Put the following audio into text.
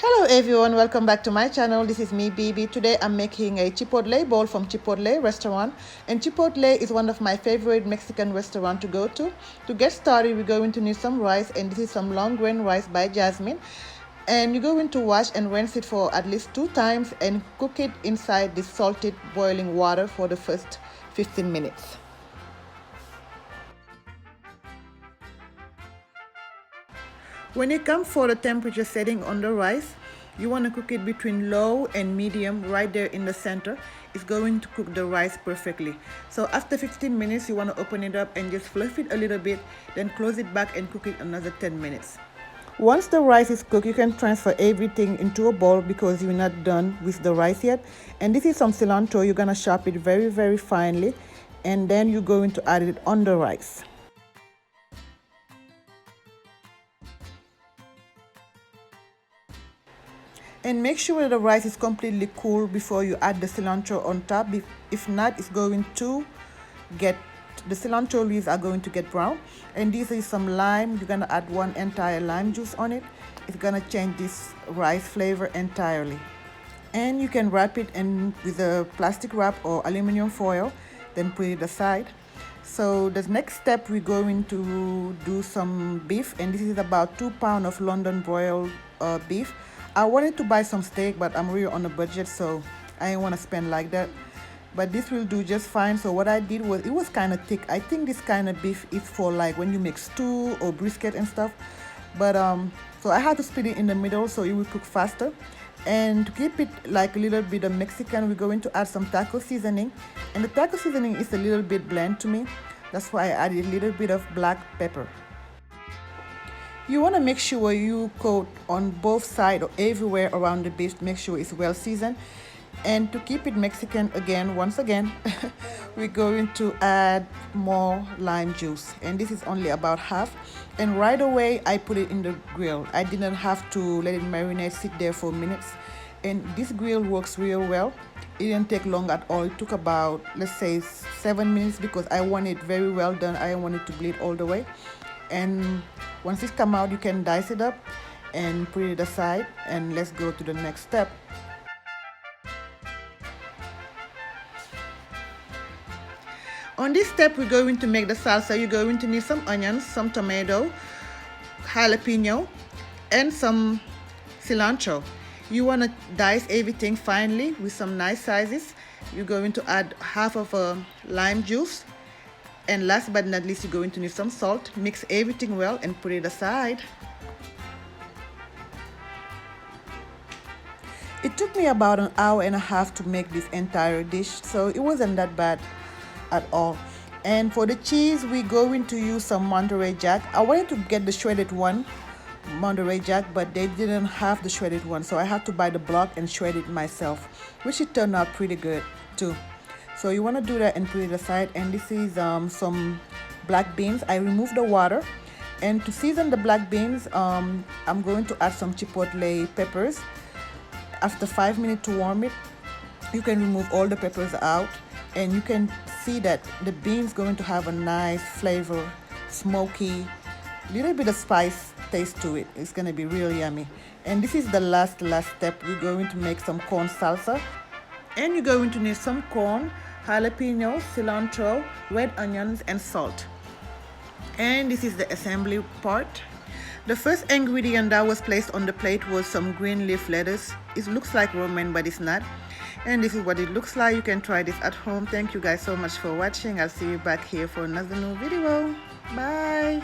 Hello everyone, welcome back to my channel. This is me, BB. Today I'm making a Chipotle bowl from Chipotle restaurant, and Chipotle is one of my favorite Mexican restaurants to go to. To get started, we're going to need some rice, and this is some long grain rice by Jasmine. And you're going to wash and rinse it for at least 2 times and cook it inside this salted boiling water for the first 15 minutes. When it comes for the temperature setting on the rice, you want to cook it between low and medium right there in the center. It's going to cook the rice perfectly. So after 15 minutes, you want to open it up and just fluff it a little bit, then close it back and cook it another 10 minutes. Once the rice is cooked, you can transfer everything into a bowl because you're not done with the rice yet. And this is some cilantro. You're going to chop it very finely, and then you're going to add it on the rice. And make sure the rice is completely cool before you add the cilantro on top. If not, it's going to get, the cilantro leaves are going to get brown. And this is some lime. You're gonna add 1 entire lime juice on it. It's gonna change this rice flavor entirely. And you can wrap it in with a plastic wrap or aluminum foil, then put it aside. So the next step, we're going to do some beef, and this is about 2 pounds of London broiled beef. I wanted to buy some steak, but I'm really on a budget, so I didn't want to spend like that. But this will do just fine. So what I did was, it was kind of thick. I think this kind of beef is for like when you make stew or brisket and stuff. But so I had to split it in the middle so it will cook faster. And to keep it like a little bit of Mexican, we're going to add some taco seasoning. And the taco seasoning is a little bit bland to me. That's why I added a little bit of black pepper. You want to make sure you coat on both sides or everywhere around the beef. Make sure it's well seasoned. And to keep it Mexican again, once again, we're going to add more lime juice. And this is only about half. And right away, I put it in the grill. I didn't have to let it marinate, sit there for minutes. And this grill works real well. It didn't take long at all. It took about, let's say, 7 minutes because I want it very well done. I don't want it to bleed all the way. And once it comes out, you can dice it up and put it aside, and let's go to the next step. On this step, we're going to make the salsa. You're going to need some onions, some tomato, jalapeno, and some cilantro. You want to dice everything finely with some nice sizes. You're going to add half of a lime juice. And last but not least, you're going to need some salt. Mix everything well and put it aside. It took me about an hour and a half to make this entire dish, so it wasn't that bad at all. And for the cheese, we're going to use some Monterey Jack. I wanted to get the shredded one, Monterey Jack, but they didn't have the shredded one, so I had to buy the block and shred it myself, which it turned out pretty good too. So you want to do that and put it aside. And this is some black beans. I removed the water. And to season the black beans, I'm going to add some Chipotle peppers. After 5 minutes to warm it, you can remove all the peppers out. And you can see that the beans going to have a nice flavor, smoky, little bit of spice taste to it. It's going to be real yummy. And this is the last step. We're going to make some corn salsa. And you're going to need some corn, jalapeno, cilantro, red onions, and salt. And this is the assembly part. The first ingredient that was placed on the plate was some green leaf lettuce. It looks like romaine, but it's not. And this is what it looks like. You can try this at home. Thank you guys so much for watching. I'll see you back here for another new video. Bye.